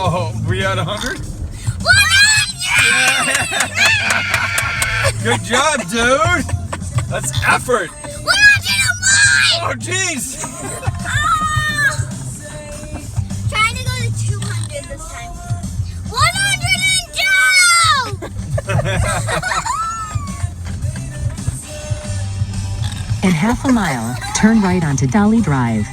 Oh, we at 100? 100! Good job, dude. That's effort. 101! Oh, jeez. Trying to go to 200 this time. 102! In half a mile, turn right onto Dolly Drive.